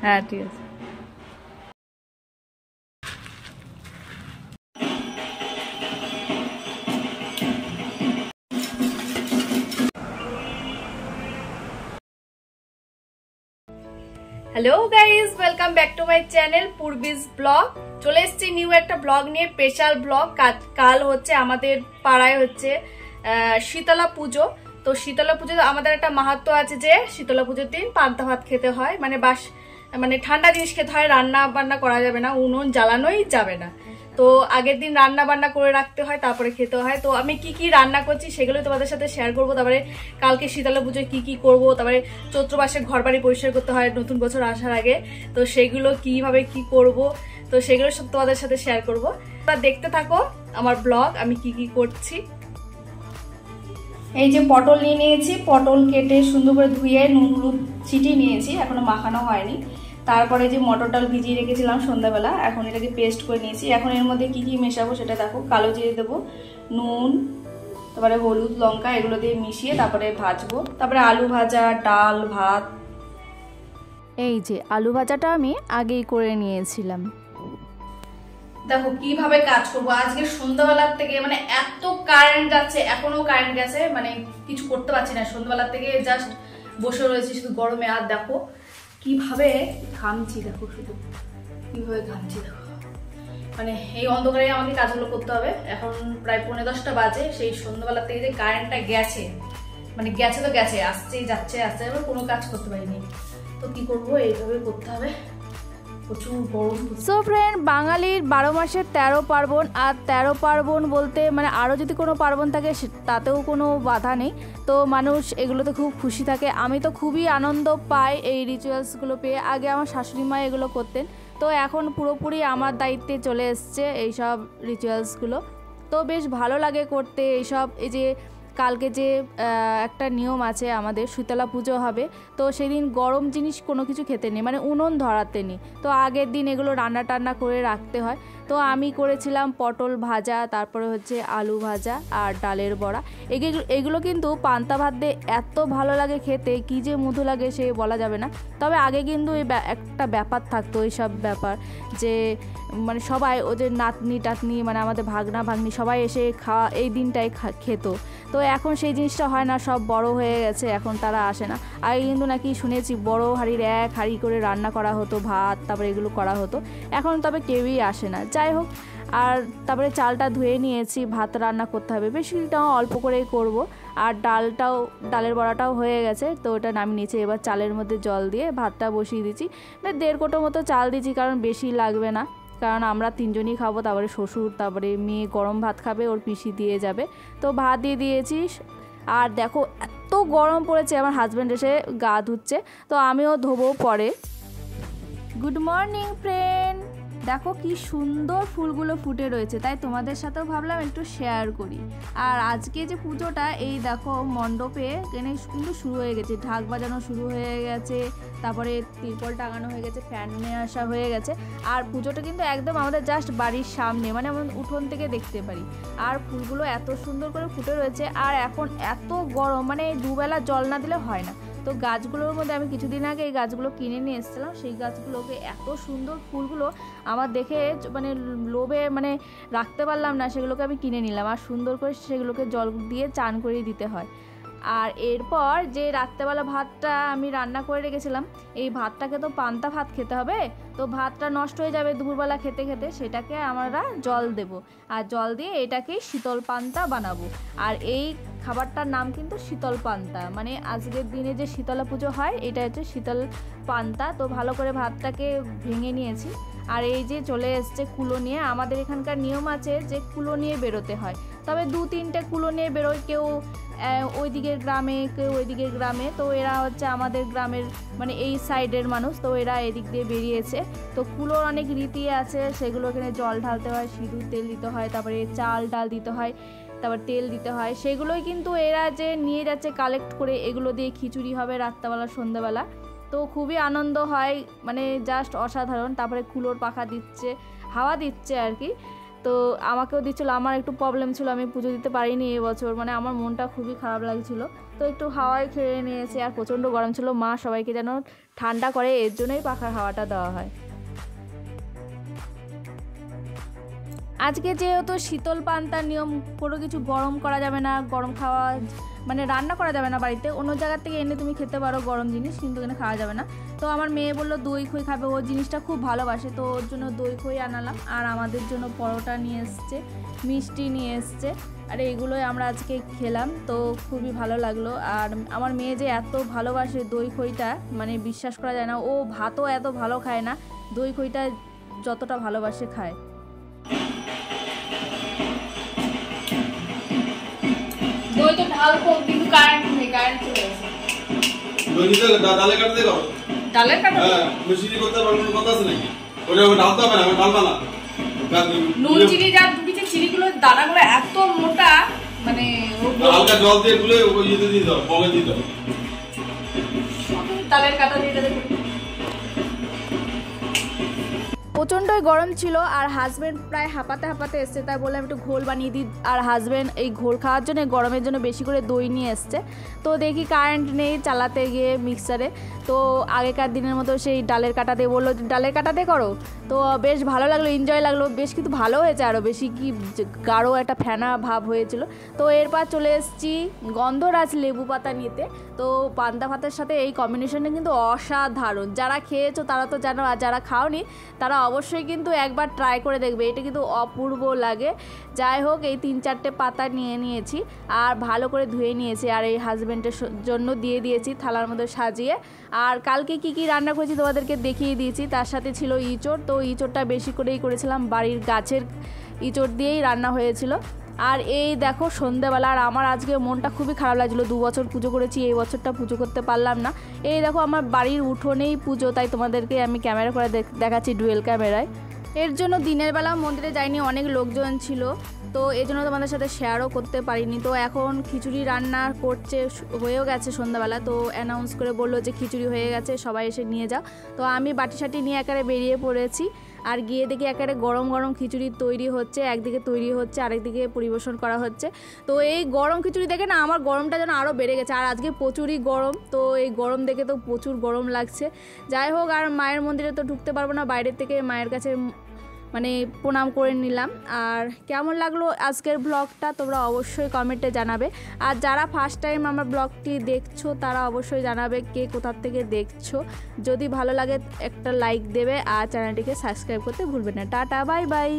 হ্যাঁ ঠিক আছে। Hello guys, welcome back to my channel Purbi's blog. চলে এসেছি নিউ একটা ব্লগ নিয়ে, স্পেশাল ব্লগ। কাল হচ্ছে আমাদের পাড়ায় হচ্ছে শীতলা পুজো। তো শীতলা পুজো আমাদের একটা মাহাত্ম্য আছে যে শীতলা পুজোর দিন পান্তা ভাত খেতে হয়, মানে ঠান্ডা জিনিস খেতে হয়, রান্না বান্না করা যাবে না, উনুন জ্বালানোই যাবে না। তো আগের দিন রান্না বান্না করে রাখতে হয়, তারপরে খেতে হয়। তো আমি কি কি রান্না করছি সেগুলো তোমাদের সাথে শেয়ার করবো। তারপরে কালকে শীতলা পুজোয় কি কি করব, তারপরে চৈত্র মাসে ঘর বাড়ি পরিষ্কার করতে হয় নতুন বছর আসার আগে। তো সেগুলো কিভাবে কি করব, তো সেগুলো সব তোমাদের সাথে শেয়ার করবো। দেখতে থাকো আমার ব্লগ, আমি কি কি করছি। এই যে পটল নিয়ে নিয়েছি, পটল কেটে সুন্দর করে ধুয়ে নুন হলুদ ছিটিয়ে নিয়েছি, এখনো মাখানো হয়নি। তারপরে যে মটর ডাল ভিজিয়ে রেখেছিলাম সন্ধ্যাবেলা, এখন এটাকে পেস্ট করে নিয়েছি। এখন এর মধ্যে কি কি মেশাবো সেটা দেখো। কালো জিরে দেবো, নুন, তারপরে হলুদ লঙ্কা, এগুলো দিয়ে মিশিয়ে তারপরে ভাজবো। তারপরে আলু ভাজা, ডাল, ভাত। এই যে আলু ভাজাটা আমি আগেই করে নিয়েছিলাম। দেখো কিভাবে কাজ করবো আজকে সন্ধ্যাবেলার থেকে, মানে এত কারেন্ট যাচ্ছে, এখনো কারেন্ট গেছে, মানে কিছু করতে পারছি না। সন্ধ্যাবেলার থেকে জাস্ট বসে রয়েছি শুধু গরমে। আর দেখো কিভাবে ঘামছি, দেখো শুধু কিভাবে ঘামছি দেখো। মানে এই অন্ধকারে আমাকে কাজগুলো করতে হবে। এখন প্রায় 9:30 বাজে, সেই সন্ধ্যাবেলার থেকে যে কারেন্টটা গেছে, মানে গেছে তো গেছে, আসছেই যাচ্ছে আসছে, এবার কোনো কাজ করতে পারিনি। তো কি করবো, এইভাবে করতে হবে। সো ফ্রেন্ড, বাঙালির 12 মাসের 13 পার্বণ। আর 13 পার্বণ বলতে মানে আরও যদি কোনো পার্বণ থাকে তাতেও কোনো বাধা নেই। তো মানুষ এগুলোতে খুব খুশি থাকে। আমি তো খুবই আনন্দ পাই এই রিচুয়ালসগুলো পেয়ে। আগে আমার শাশুড়ি মা এগুলো করতেন, তো এখন পুরোপুরি আমার দায়িত্বে চলে এসছে এইসব রিচুয়ালসগুলো। তো বেশ ভালো লাগে করতে এইসব। এই যে কালকে যে একটা নিয়ম আছে আমাদের, শীতলা পুজো হবে, তো সেদিন গরম জিনিস কোনো কিছু খেতে নেই, মানে উনুন ধরাতে নেই। তো আগের দিন এগুলো রান্না টান্না করে রাখতে হয়। তো আমি করেছিলাম পটল ভাজা, তারপরে হচ্ছে আলু ভাজা আর ডালের বড়া। এগুলো কিন্তু পান্তা ভাত দিয়ে এত ভালো লাগে খেতে, কী যে মধু লাগে সে বলা যাবে না। তবে আগে কিন্তু একটা ব্যাপার থাকতো, এইসব ব্যাপার যে মানে সবাই ওদের নাতনি টাতনি, মানে আমাদের ভাগনা ভাগ্নি সবাই এসে খাওয়া এই দিনটাই খেত। তো এখন সেই জিনিসটা হয় না, সব বড় হয়ে গেছে, এখন তারা আসে না। আগে কিন্তু নাকি শুনেছি বড় হাঁড়ির এক হাঁড়ি করে রান্না করা হতো ভাত, তারপরে এগুলো করা হতো। এখন তবে কেউই আসে না, যাই হোক। আর তারপরে চালটা ধুয়ে নিয়েছি, ভাত রান্না করতে হবে, বেশিটাও অল্প করেই করব। আর ডালের বড়াটাও হয়ে গেছে, তো ওটা নামিয়ে নিয়েছি। এবার চালের মধ্যে জল দিয়ে ভাতটা বসিয়ে দিচ্ছি। 1.5 কোটো মতো চাল দিচ্ছি, কারণ বেশি লাগবে না, কারণ আমরা 3 জনই খাবো। তারপরে শ্বশুর, তারপরে মেয়ে গরম ভাত খাবে, ওর পিসি দিয়ে যাবে। তো ভাত দিয়ে দিয়েছি। আর দেখো এত গরম পড়েছে, আমার হাজব্যান্ড এসে গা ধুচ্ছে, তো আমিও ধোবো পরে। গুড মর্নিং ফ্রেন্ড, দেখো কি সুন্দর ফুলগুলো ফুটে রয়েছে, তাই তোমাদের সাথেও ভাবলাম একটু শেয়ার করি। আর আজকে যে পুজোটা, এই দেখো মণ্ডপে কিন্তু শুরু হয়ে গেছে, ঢাক বাজানো শুরু হয়ে গেছে, তারপরে তিরপল টাঙানো হয়ে গেছে, ফ্যান নিয়ে আসা হয়ে গেছে। আর পুজোটা কিন্তু একদম আমাদের জাস্ট বাড়ির সামনে, মানে আমরা উঠোন থেকে দেখতে পারি। আর ফুলগুলো এত সুন্দর করে ফুটে রয়েছে। আর এখন এত গরম, মানে দুবেলা জল না দিলে হয় না। তো গাছগুলোর মধ্যে আমি কিছুদিন আগে এই গাছগুলো কিনে নিয়ে এসেছিলাম, সেই গাছগুলোকে এত সুন্দর ফুলগুলো আমার দেখে মানে লোভে মানে রাখতে পারলাম না, সেগুলোকে আমি কিনে নিলাম। আর সুন্দর করে সেগুলোকে জল দিয়ে চান করিয়ে দিতে হয়। আর এরপর যে রাত্রেবেলা ভাতটা আমি রান্না করে রেখেছিলাম, এই ভাতটাকে তো পান্তা ভাত খেতে হবে, তো ভাতটা নষ্ট হয়ে যাবে দুপুরবেলা খেতে খেতে, সেটাকে আমরা জল দেব। আর জল দিয়ে এটাকেই শীতল পান্তা বানাবো। আর এই খাবারটার নাম কিন্তু শীতল পান্তা, মানে আজকের দিনে যে শীতলা পুজো হয় এটা হচ্ছে শীতল পান্তা। তো ভালো করে ভাতটাকে ভেঙে নিয়েছি। আর এই যে চলে এসছে কুলো নিয়ে। আমাদের এখানকার নিয়ম আছে যে কুলো নিয়ে বেরোতে হয়, তবে 2-3টে কুলো নিয়ে বেরোয়, কেউ ওই দিকের গ্রামে, কেউ ওই দিকের গ্রামে। তো এরা হচ্ছে আমাদের গ্রামের মানে এই সাইডের মানুষ, তো এরা এদিক দিয়ে বেরিয়েছে। তো কুলোর অনেক রীতি আছে, সেগুলো এখানে জল ঢালতে হয়, সিঁদুর তেল দিতে হয়, তারপরে চাল ডাল দিতে হয়, তারপর তেল দিতে হয়। সেগুলোই কিন্তু এরা যে নিয়ে যাচ্ছে কালেক্ট করে, এগুলো দিয়ে খিচুড়ি হবে রাত্রেবেলা সন্ধ্যাবেলা। তো খুবই আনন্দ হয়, মানে জাস্ট অসাধারণ। তারপরে কুলোর পাখা দিচ্ছে, হাওয়া দিচ্ছে আর কি। তো আমাকেও দিচ্ছিলো, আমার একটু প্রবলেম ছিল, আমি পুজো দিতে পারিনি এবছর, মানে আমার মনটা খুবই খারাপ লাগছিলো। তো একটু হাওয়ায় খেয়ে নিয়েছি। আর প্রচণ্ড গরম ছিল, মা সবাইকে যেন ঠান্ডা করে, এর জন্যই পাখার হাওয়াটা দেওয়া হয়। আজকে যেহেতু শীতল পান্তার নিয়ম, কোনো কিছু গরম করা যাবে না, গরম খাওয়া মানে রান্না করা যাবে না বাড়িতে, অন্য জায়গার থেকে এনে তুমি খেতে পারো গরম জিনিস, কিন্তু এখানে খাওয়া যাবে না। তো আমার মেয়ে বললো দই খই খাবে, ও জিনিসটা খুব ভালোবাসে, তো ওর জন্য দই খই আনালাম। আর আমাদের জন্য পরোটা নিয়ে এসছে, মিষ্টি নিয়ে এসছে, আর এইগুলোই আমরা আজকে খেলাম। তো খুবই ভালো লাগলো। আর আমার মেয়ে যে এত ভালোবাসে দই খইটা, মানে বিশ্বাস করা যায় না। ও ভাতও এত ভালো খায় না, দই খইটা যতটা ভালোবাসে খায়। দই তো ঢালবো, কিন্তু কারেন্ট নেই, কারেন্ট চলে গেছে। দই নিতে ডালে কাটতে করো, ডালের কাটা হ্যাঁ মেশিনে করতে পারবো না, কথা আছে নাকি? ওটা ঢালতে হবে না, আমি ঢালবা না। নুন চিনি যা দুটিতে চিনিগুলোর দানাগুলো এত মোটা, মানে হালকা জল দিয়ে গুলে ইয়েতে দিয়ে দাও, বগে দিয়ে দাও। ডালের কাটা দিয়ে দেবে। প্রচণ্ডই গরম ছিল, আর হাজব্যান্ড প্রায় হাঁপাতে হাঁপাতে এসছে, তাই বললাম একটু ঘোল বানিয়ে দিই। আর হাজব্যান্ড এই ঘোল খাওয়ার জন্য, গরমের জন্য বেশি করে দই নিয়ে এসছে। তো দেখি কারেন্ট নেই, চালাতে গিয়ে মিক্সারে, তো আগেকার দিনের মতো সেই ডালের কাটা দিয়ে বললো ডালের কাটা দিয়ে করো। তো বেশ ভালো লাগলো, এনজয় লাগলো বেশ, কিন্তু ভালো হয়েছে, আরও বেশি কি গাঢ় একটা ফেনা ভাব হয়েছিল। তো এরপর চলে এসেছি গন্ধরাজ লেবু পাতা নিতে। তো পান্তা ভাতের সাথে এই কম্বিনেশনটা কিন্তু অসাধারণ। যারা খেয়েছো তারা তো জানো, আর যারা খাওনি তারা অবশ্যই কিন্তু একবার ট্রাই করে দেখবে, এটা কিন্তু অপূর্ব লাগে। যাই হোক, এই 3-4টে পাতা নিয়ে নিয়েছি, আর ভালো করে ধুয়ে নিয়েছি, আর এই হাজব্যান্ডের জন্য দিয়ে দিয়েছি থালার মধ্যে সাজিয়ে। আর কালকে কি কি রান্না করেছি তোমাদেরকে দেখিয়ে দিয়েছি। তার সাথে ছিল ইঁচড়, তো ইঁচড়টা বেশি করেই করেছিলাম, বাড়ির গাছের ইঁচড় দিয়েই রান্না হয়েছিল। আর এই দেখো সন্ধ্যেবেলা, আর আমার আজকে মনটা খুবই খারাপ লাগছিলো, 2 বছর পুজো করেছি, এই বছরটা পুজো করতে পারলাম না। এই দেখো আমার বাড়ির উঠোনেই পুজো, তাই তোমাদেরকে আমি ক্যামেরা করে দেখাচ্ছি ডুয়েল ক্যামেরায়। এর জন্য দিনের বেলা মন্দিরে যাইনি, অনেক লোকজন ছিল, তো এই জন্য তোমাদের সাথে শেয়ারও করতে পারিনি। তো এখন খিচুড়ি রান্না করছে, হয়েও গেছে সন্ধ্যাবেলা, তো অ্যানাউন্স করে বললো যে খিচুড়ি হয়ে গেছে, সবাই এসে নিয়ে যাও। তো আমি বাটি সাটি নিয়ে একেবারে বেরিয়ে পড়েছি, আর গিয়ে দেখি একেবারে গরম গরম খিচুড়ি তৈরি হচ্ছে, একদিকে তৈরি হচ্ছে আরেকদিকে পরিবেশন করা হচ্ছে। তো এই গরম খিচুড়ি দেখে না আমার গরমটা যেন আরও বেড়ে গেছে, আর আজকে প্রচুরই গরম, তো এই গরম দেখে তো প্রচুর গরম লাগছে। যাই হোক, আর মায়ের মন্দিরে তো ঢুকতে পারবো না, বাইরের থেকে মায়ের কাছে মানে প্রণাম করে নিলাম। আর কেমন লাগলো আজকের ব্লগটা তোমরা অবশ্যই কমেন্টে জানাবে। আর যারা ফার্স্ট টাইম আমার ব্লগটি দেখছো তারা অবশ্যই জানাবে কে কোথার থেকে দেখছো। যদি ভালো লাগে একটা লাইক দেবে, আর চ্যানেলটিকে সাবস্ক্রাইব করতে ভুলবে না। Tata, bye bye.